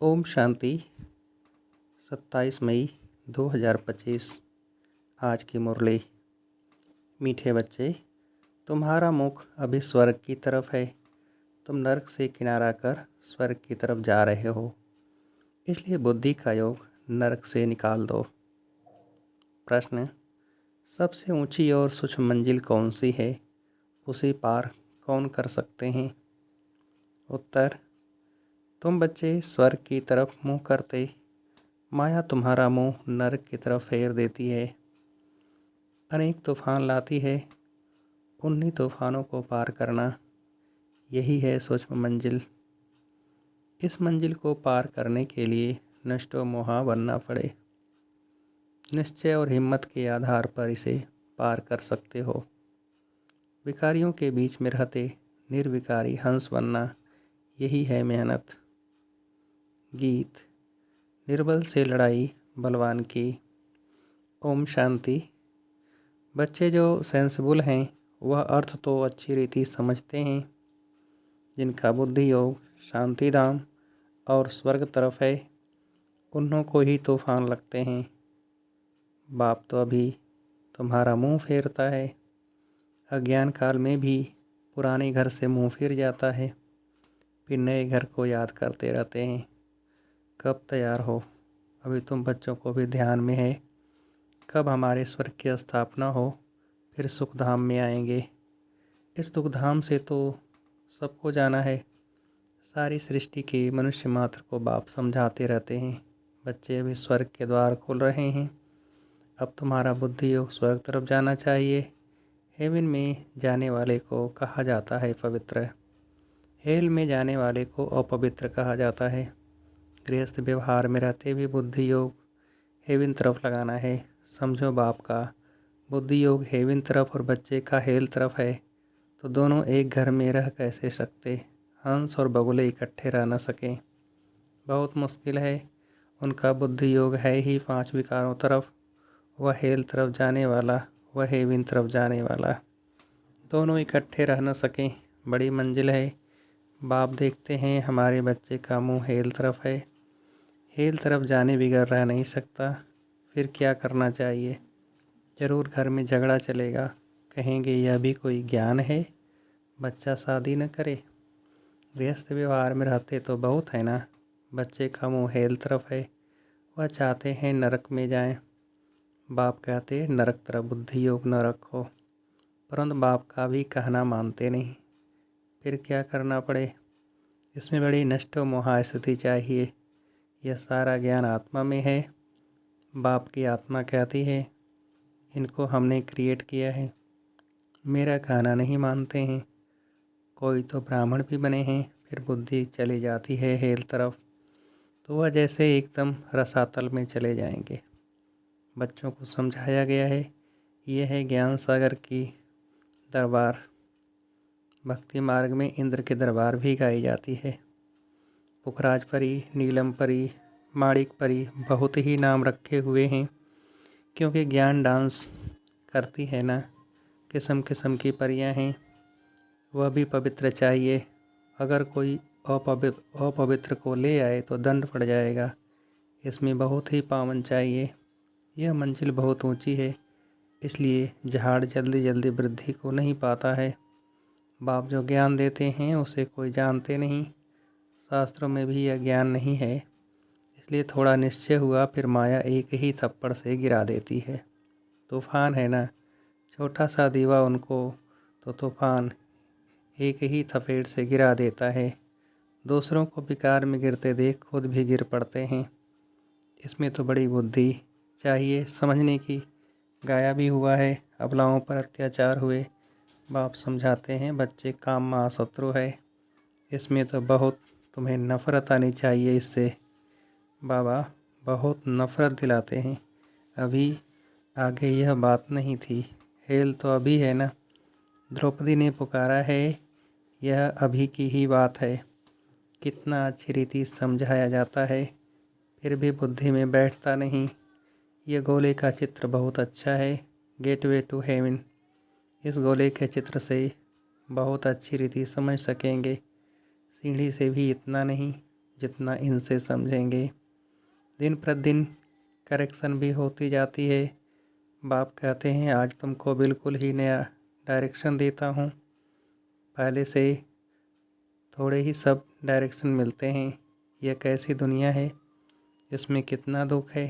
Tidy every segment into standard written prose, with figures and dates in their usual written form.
ओम शांति। 27 मई 2025। आज की मुरली। मीठे बच्चे, तुम्हारा मुख अभी स्वर्ग की तरफ है। तुम नरक से किनारा कर स्वर्ग की तरफ जा रहे हो, इसलिए बुद्धि का योग नरक से निकाल दो। प्रश्न: सबसे ऊंची और सूक्ष्म मंजिल कौन सी है? उसे पार कौन कर सकते हैं? उत्तर: तुम बच्चे स्वर्ग की तरफ मुँह करते, माया तुम्हारा मुँह नरक की तरफ फेर देती है, अनेक तूफान लाती है। उन्हीं तूफानों को पार करना, यही है सूक्ष्म मंजिल। इस मंजिल को पार करने के लिए नष्टो मोहा बनना पड़े। निश्चय और हिम्मत के आधार पर इसे पार कर सकते हो। विकारियों के बीच में रहते निर्विकारी हंस बनना, यही है मेहनत। गीत। निर्बल से लड़ाई बलवान की। ओम शांति। बच्चे जो सेंसिबल हैं वह अर्थ तो अच्छी रीति समझते हैं। जिनका बुद्धि योग शांति धाम और स्वर्ग तरफ है, उन्हों को ही तूफान लगते हैं। बाप तो अभी तुम्हारा मुंह फेरता है। अज्ञान काल में भी पुराने घर से मुंह फिर जाता है, फिर नए घर को याद करते रहते हैं। कब तैयार हो? अभी तुम बच्चों को भी ध्यान में है, कब हमारे स्वर्ग की स्थापना हो, फिर सुखधाम में आएंगे। इस दुखधाम से तो सबको जाना है। सारी सृष्टि के मनुष्य मात्र को बाप समझाते रहते हैं। बच्चे अभी स्वर्ग के द्वार खोल रहे हैं। अब तुम्हारा बुद्धि योग स्वर्ग तरफ जाना चाहिए। हेवन में जाने वाले को कहा जाता है पवित्र, हेल में जाने वाले को अपवित्र कहा जाता है। गृहस्थ व्यवहार में रहते भी बुद्धि योग हेवन तरफ लगाना है। समझो, बाप का बुद्धि योग हेवन तरफ और बच्चे का हेल तरफ है, तो दोनों एक घर में रह कैसे सकते? हंस और बगुले इकट्ठे रह न सकें, बहुत मुश्किल है। उनका बुद्धि योग है ही 5 विकारों तरफ, वह हेल तरफ जाने वाला, वह हेवन तरफ जाने वाला। दोनों इकट्ठे रह न सकें, बड़ी मंजिल है। बाप देखते हैं हमारे बच्चे का मुंह हेल तरफ है, हेल तरफ जाने बिगड़ रह नहीं सकता। फिर क्या करना चाहिए? ज़रूर घर में झगड़ा चलेगा। कहेंगे यह भी कोई ज्ञान है, बच्चा शादी न करे। गृहस्थ व्यवहार में रहते तो बहुत है ना। बच्चे का मुँह हेल तरफ है, वह चाहते हैं नरक में जाएं। बाप कहते नरक तरफ बुद्धि योग न रखो, परंतु बाप का भी कहना मानते नहीं। फिर क्या करना पड़े? इसमें बड़ी नष्ट मोहा स्थिति चाहिए। यह सारा ज्ञान आत्मा में है। बाप की आत्मा कहती है इनको हमने क्रिएट किया है, मेरा कहना नहीं मानते हैं। कोई तो ब्राह्मण भी बने हैं, फिर बुद्धि चली जाती है हेल तरफ, तो वह जैसे एकदम रसातल में चले जाएंगे। बच्चों को समझाया गया है, यह है ज्ञान सागर की दरबार। भक्ति मार्ग में इंद्र के दरबार भी गाई जाती है। पुखराज परी, नीलम परी, माणिक परी, बहुत ही नाम रखे हुए हैं, क्योंकि ज्ञान डांस करती है ना। किस्म किस्म की परियां हैं, वह भी पवित्र चाहिए। अगर कोई अपवित्र को ले आए तो दंड पड़ जाएगा। इसमें बहुत ही पावन चाहिए। यह मंजिल बहुत ऊंची है, इसलिए झाड़ जल्दी जल्दी वृद्धि को नहीं पाता है। बाप जो ज्ञान देते हैं उसे कोई जानते नहीं। शास्त्रों में भी यह ज्ञान नहीं है, इसलिए थोड़ा निश्चय हुआ फिर माया एक ही थप्पड़ से गिरा देती है। तूफान है ना, छोटा सा दीवा उनको तो तूफान एक ही थपेड़ से गिरा देता है। दूसरों को विकार में गिरते देख खुद भी गिर पड़ते हैं। इसमें तो बड़ी बुद्धि चाहिए समझने की। गाया भी हुआ है, अबलाओं पर अत्याचार हुए। बाप समझाते हैं बच्चे काम महाशत्रु है। इसमें तो बहुत तुम्हें नफ़रत आनी चाहिए इससे। बाबा बहुत नफ़रत दिलाते हैं। अभी आगे यह बात नहीं थी, हेल तो अभी है ना। द्रौपदी ने पुकारा है, यह अभी की ही बात है। कितना अच्छी रीति समझाया जाता है, फिर भी बुद्धि में बैठता नहीं। यह गोले का चित्र बहुत अच्छा है, गेटवे टू हेवन। इस गोले के चित्र से बहुत अच्छी रीति समझ सकेंगे। सीढ़ी से भी इतना नहीं जितना इनसे समझेंगे। दिन प्रतिदिन करेक्शन भी होती जाती है। बाप कहते हैं आज तुमको बिल्कुल ही नया डायरेक्शन देता हूँ, पहले से थोड़े ही सब डायरेक्शन मिलते हैं। यह कैसी दुनिया है, इसमें कितना दुख है,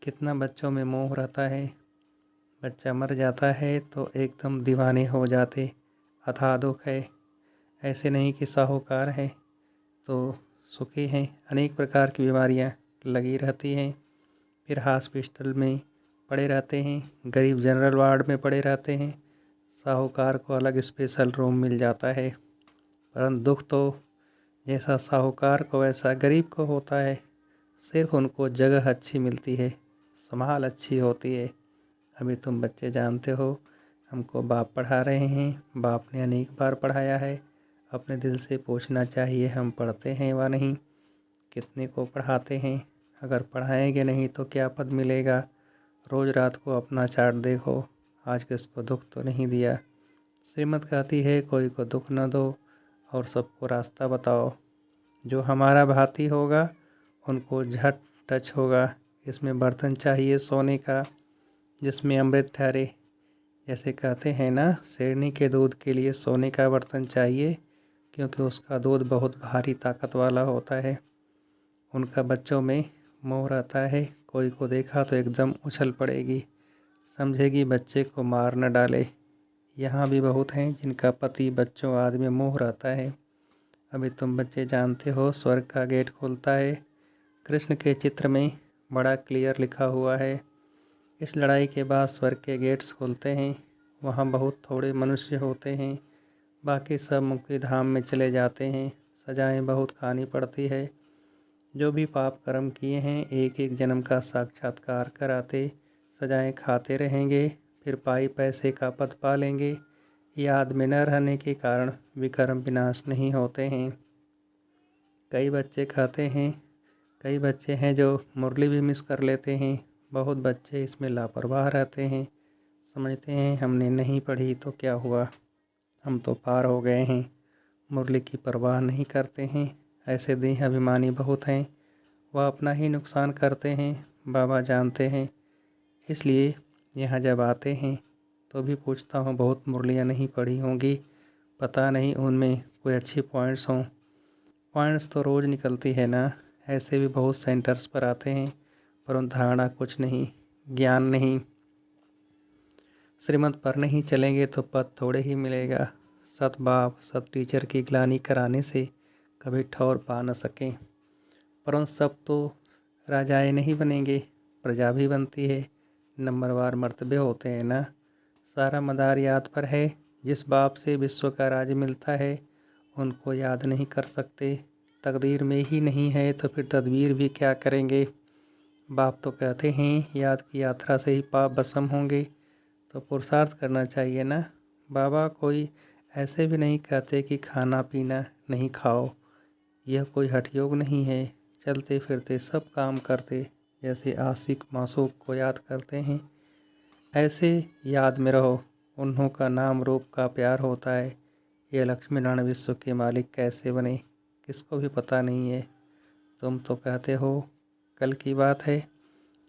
कितना बच्चों में मोह रहता है। बच्चा मर जाता है तो एकदम दीवाने हो जाते, अथाह दुख है। ऐसे नहीं कि साहूकार है तो सुखी हैं। अनेक प्रकार की बीमारियां लगी रहती हैं, फिर हॉस्पिटल में पड़े रहते हैं, गरीब जनरल वार्ड में पड़े रहते हैं, साहूकार को अलग स्पेशल रूम मिल जाता है। परंतु दुख तो जैसा साहूकार को वैसा गरीब को होता है। सिर्फ उनको जगह अच्छी मिलती है, संभाल अच्छी होती है। अभी तुम बच्चे जानते हो, हमको बाप पढ़ा रहे हैं, बाप ने अनेक बार पढ़ाया है। अपने दिल से पूछना चाहिए हम पढ़ते हैं व नहीं, कितने को पढ़ाते हैं। अगर पढ़ाएंगे नहीं तो क्या पद मिलेगा। रोज़ रात को अपना चार्ट देखो, आज किसको दुख तो नहीं दिया। श्रीमत कहती है कोई को दुख न दो और सबको रास्ता बताओ। जो हमारा भाती होगा उनको झट टच होगा। इसमें बर्तन चाहिए सोने का जिसमें अमृत ठहरे। जैसे कहते हैं ना, शेरनी के दूध के लिए सोने का बर्तन चाहिए, क्योंकि उसका दूध बहुत भारी ताकत वाला होता है। उनका बच्चों में मोह रहता है, कोई को देखा तो एकदम उछल पड़ेगी, समझेगी बच्चे को मार न डाले। यहाँ भी बहुत हैं जिनका पति बच्चों आदि में मोह रहता है। अभी तुम बच्चे जानते हो स्वर्ग का गेट खुलता है, कृष्ण के चित्र में बड़ा क्लियर लिखा हुआ है। इस लड़ाई के बाद स्वर्ग के गेट्स खुलते हैं। वहाँ बहुत थोड़े मनुष्य होते हैं, बाकी सब मुक्ति धाम में चले जाते हैं। सजाएं बहुत खानी पड़ती है। जो भी पाप कर्म किए हैं एक एक जन्म का साक्षात्कार कराते सजाएं खाते रहेंगे, फिर पाई पैसे का पद पा लेंगे। याद में न रहने के कारण विकर्म विनाश नहीं होते हैं। कई बच्चे खाते हैं, कई बच्चे हैं जो मुरली भी मिस कर लेते हैं। बहुत बच्चे इसमें लापरवाह रहते हैं, समझते हैं हमने नहीं पढ़ी तो क्या हुआ, हम तो पार हो गए हैं। मुरली की परवाह नहीं करते हैं। ऐसे देह अभिमानी बहुत हैं, वह अपना ही नुकसान करते हैं, बाबा जानते हैं। इसलिए यहाँ जब आते हैं तो भी पूछता हूँ बहुत मुरलियाँ नहीं पढ़ी होंगी, पता नहीं उनमें कोई अच्छी पॉइंट्स हों। पॉइंट्स तो रोज़ निकलती है ना। ऐसे भी बहुत सेंटर्स पर आते हैं, परंतु धारणा कुछ नहीं, ज्ञान नहीं। श्रीमत पर नहीं चलेंगे तो पद थोड़े ही मिलेगा। सत बाप सत टीचर की ग्लानि कराने से कभी ठौर पा न सकें। परंतु सब तो राजाएं नहीं बनेंगे, प्रजा भी बनती है। नंबरवार मर्तबे होते हैं ना। सारा मदार याद पर है। जिस बाप से विश्व का राज मिलता है उनको याद नहीं कर सकते। तकदीर में ही नहीं है तो फिर तदबीर भी क्या करेंगे। बाप तो कहते हैं याद की यात्रा से ही पाप भस्म होंगे, तो पुरुषार्थ करना चाहिए ना। बाबा कोई ऐसे भी नहीं कहते कि खाना पीना नहीं खाओ, यह कोई हठयोग नहीं है। चलते फिरते सब काम करते, जैसे आशिक मासूक को याद करते हैं ऐसे याद में रहो। उन्हों का नाम रूप का प्यार होता है। ये लक्ष्मी नारायण विश्व के मालिक कैसे बने किसको भी पता नहीं है। तुम तो कहते हो कल की बात है,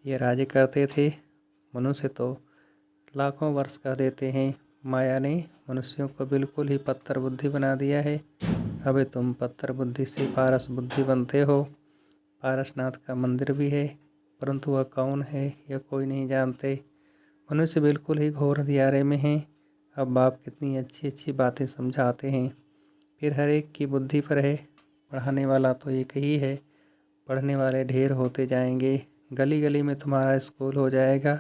ये राज्य करते थे। मनुष्य तो लाखों वर्ष का देते हैं। माया ने मनुष्यों को बिल्कुल ही पत्थर बुद्धि बना दिया है। अबे तुम पत्थर बुद्धि से पारस बुद्धि बनते हो। पारसनाथ का मंदिर भी है, परंतु वह कौन है यह कोई नहीं जानते। मनुष्य बिल्कुल ही घोर अंधियारे में हैं। अब बाप कितनी अच्छी अच्छी बातें समझाते हैं। फिर हर एक की बुद्धि पर है। पढ़ाने वाला तो एक ही है, पढ़ने वाले ढेर होते जाएंगे। गली गली में तुम्हारा स्कूल हो जाएगा,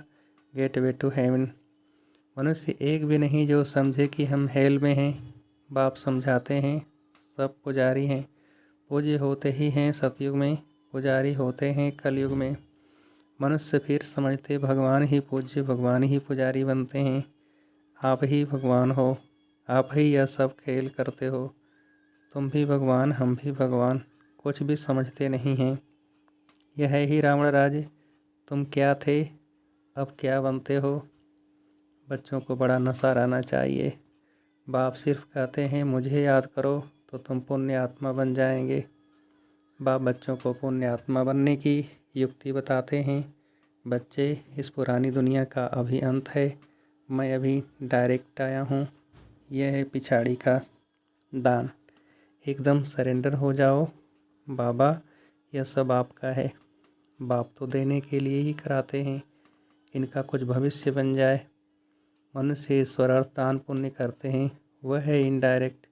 गेटवे टू हेवन। मनुष्य एक भी नहीं जो समझे कि हम हेल में हैं। बाप समझाते हैं सब पुजारी हैं, पूज्य होते ही हैं सतयुग में, पुजारी होते हैं कलयुग में। मनुष्य फिर समझते भगवान ही पूज्य, भगवान ही पुजारी बनते हैं। आप ही भगवान हो, आप ही यह सब खेल करते हो। तुम भी भगवान हम भी भगवान, कुछ भी समझते नहीं हैं। यह है ही रावण राज्य। तुम क्या थे अब क्या बनते हो। बच्चों को बड़ा नशा रहना चाहिए। बाप सिर्फ कहते हैं मुझे याद करो तो तुम पुण्य आत्मा बन जाएंगे। बाप बच्चों को पुण्यात्मा बनने की युक्ति बताते हैं। बच्चे, इस पुरानी दुनिया का अभी अंत है। मैं अभी डायरेक्ट आया हूँ। यह है पिछाड़ी का दान। एकदम सरेंडर हो जाओ। बाबा, यह सब आपका है। बाप तो देने के लिए ही कराते हैं। इनका कुछ भविष्य बन जाए। मनुष्य ईश्वर अर्थ दान पुण्य करते हैं, वह है इनडायरेक्ट।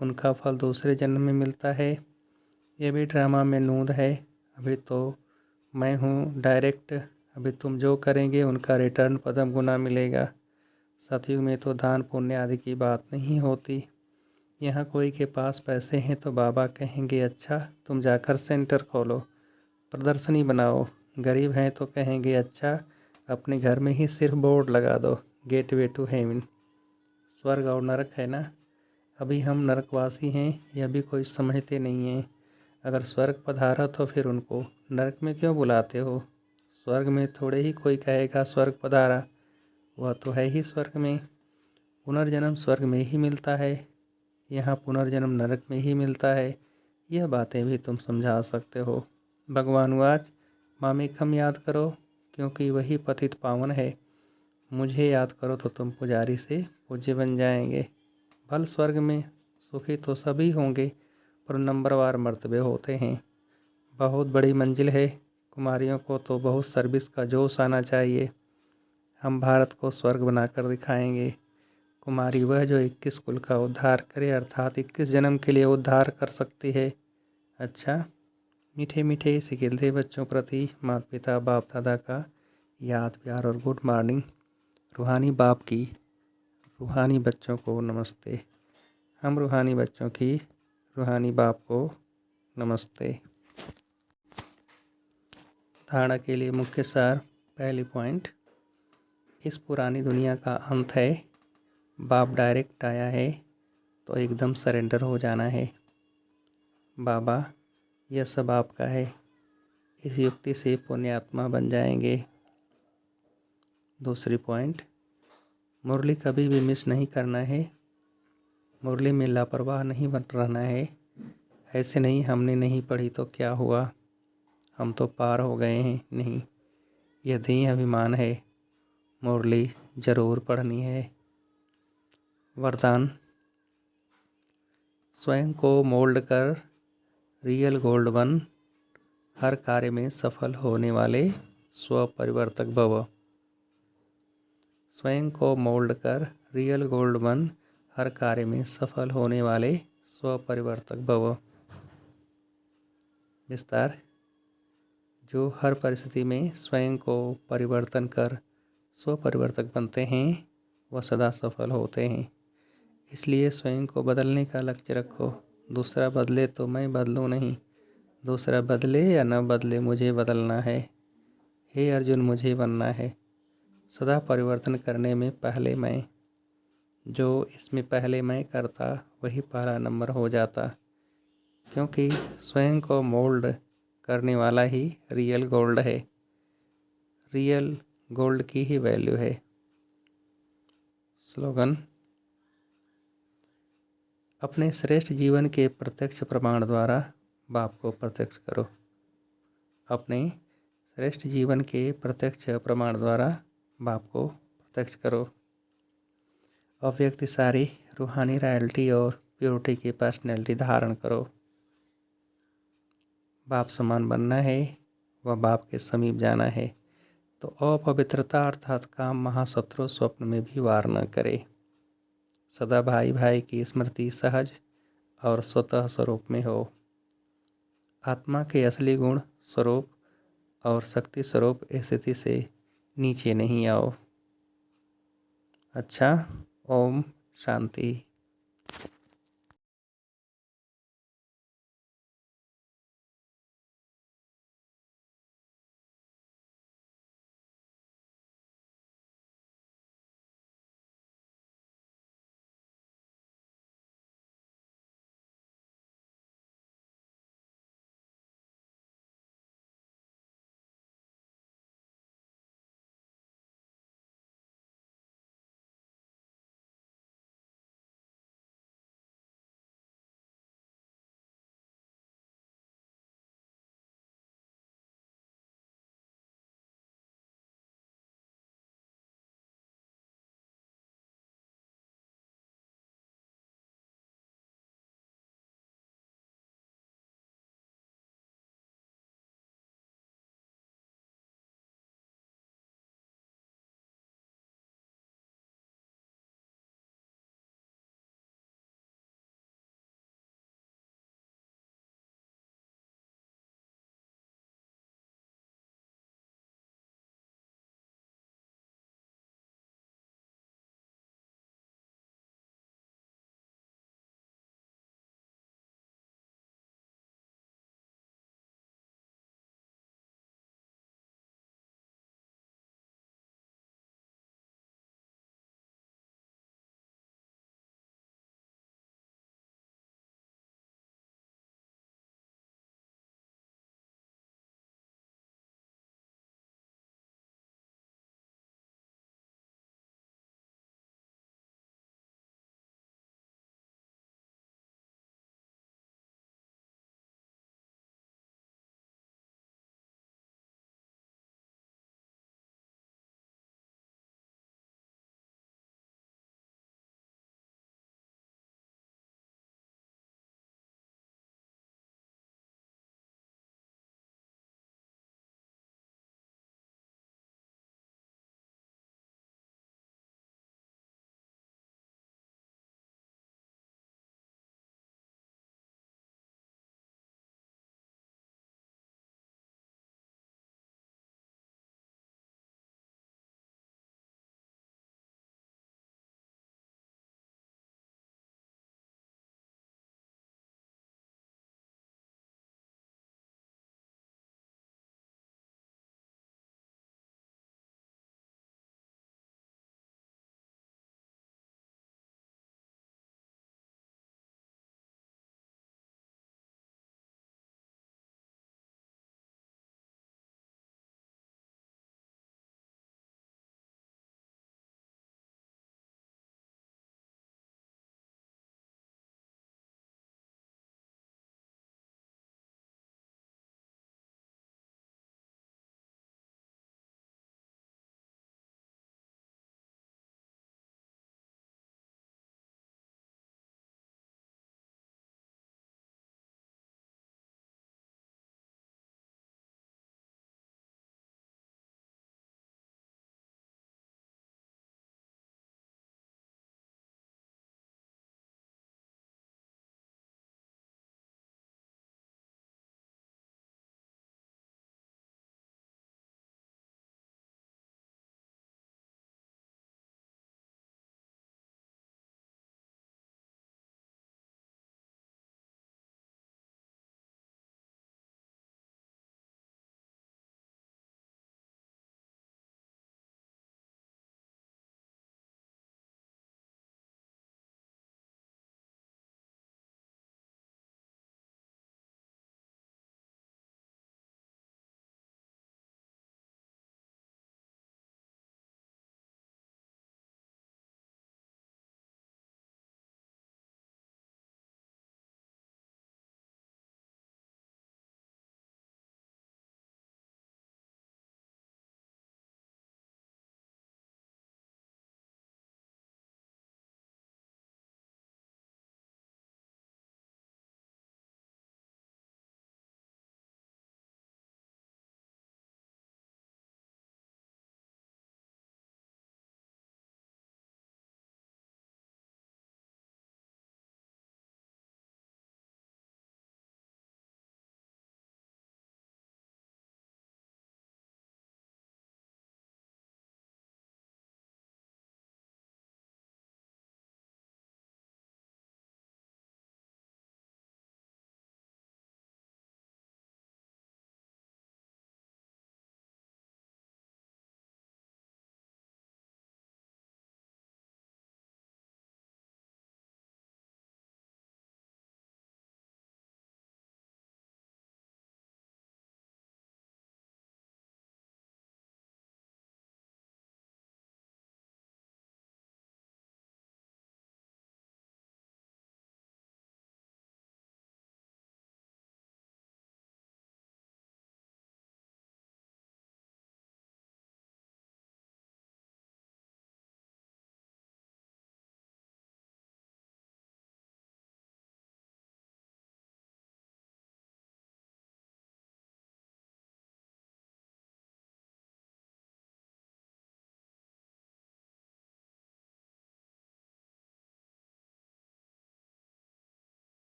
उनका फल दूसरे जन्म में मिलता है। यह भी ड्रामा में नूंद है। अभी तो मैं हूँ डायरेक्ट। अभी तुम जो करेंगे उनका रिटर्न पदम गुना मिलेगा। सतयुग में तो दान पुण्य आदि की बात नहीं होती। यहाँ कोई के पास पैसे हैं तो बाबा कहेंगे अच्छा तुम जाकर सेंटर खोलो, प्रदर्शनी बनाओ। गरीब हैं तो कहेंगे अच्छा अपने घर में ही सिर्फ बोर्ड लगा दो, गेटवे टू हेवन। स्वर्ग और नरक है ना। अभी हम नरकवासी हैं, यह भी कोई समझते नहीं हैं। अगर स्वर्ग पधारा तो फिर उनको नरक में क्यों बुलाते हो। स्वर्ग में थोड़े ही कोई कहेगा स्वर्ग पधारा, वह तो है ही स्वर्ग में। पुनर्जन्म स्वर्ग में ही मिलता है, यहाँ पुनर्जन्म नरक में ही मिलता है। यह बातें भी तुम समझा सकते हो। भगवानुवाच, मामेकम याद करो, क्योंकि वही पतित पावन है। मुझे याद करो तो तुम पुजारी से पूज्य बन जाएंगे। भल स्वर्ग में सुखी तो सभी होंगे, पर नंबरवार मर्तबे होते हैं। बहुत बड़ी मंजिल है। कुमारियों को तो बहुत सर्विस का जोश आना चाहिए। हम भारत को स्वर्ग बनाकर दिखाएंगे। कुमारी वह जो 21 कुल का उद्धार करे, अर्थात 21 जन्म के लिए उद्धार कर सकती है। अच्छा, मीठे मीठे सिकिलते बच्चों प्रति माता पिता बाप दादा का याद प्यार और गुड मॉर्निंग। रूहानी बाप की रूहानी बच्चों को नमस्ते। हम रूहानी बच्चों की रूहानी बाप को नमस्ते। धारणा के लिए मुख्य सार। पहली पॉइंट, इस पुरानी दुनिया का अंत है। बाप डायरेक्ट आया है तो एकदम सरेंडर हो जाना है। बाबा, यह सब आपका है। इस युक्ति से पुण्यात्मा बन जाएंगे। दूसरी पॉइंट, मुरली कभी भी मिस नहीं करना है। मुरली में लापरवाह नहीं बन रहना है। ऐसे नहीं हमने नहीं पढ़ी तो क्या हुआ, हम तो पार हो गए हैं, नहीं। यह देह अभिमान है। मुरली जरूर पढ़नी है। वरदान, स्वयं को मोल्ड कर रियल गोल्ड बन, हर कार्य में सफल होने वाले स्वपरिवर्तक भव। स्वयं को मोल्ड कर रियल गोल्ड बन, हर कार्य में सफल होने वाले स्वपरिवर्तक भव। विस्तार, जो हर परिस्थिति में स्वयं को परिवर्तन कर स्वपरिवर्तक बनते हैं वह सदा सफल होते हैं। इसलिए स्वयं को बदलने का लक्ष्य रखो। दूसरा बदले तो मैं बदलूं नहीं, दूसरा बदले या न बदले मुझे बदलना है। हे अर्जुन, मुझे बनना है। सदा परिवर्तन करने में पहले मैं, जो इसमें पहले मैं करता वही पहला नंबर हो जाता, क्योंकि स्वयं को मोल्ड करने वाला ही रियल गोल्ड है। रियल गोल्ड की ही वैल्यू है। स्लोगन, अपने श्रेष्ठ जीवन के प्रत्यक्ष प्रमाण द्वारा बाप को प्रत्यक्ष करो। अपने श्रेष्ठ जीवन के प्रत्यक्ष प्रमाण द्वारा बाप को प्रत्यक्ष करो। अव्यक्त सारी रूहानी रॉयल्टी और प्योरिटी की पर्सनैलिटी धारण करो। बाप समान बनना है, वह बाप के समीप जाना है। तो अपवित्रता अर्थात काम महाशत्रु स्वप्न में भी वार न करे। सदा भाई भाई की स्मृति सहज और स्वतः स्वरूप में हो। आत्मा के असली गुण स्वरूप और शक्ति स्वरूप स्थिति से नीचे नहीं आओ। अच्छा, ओम शांति।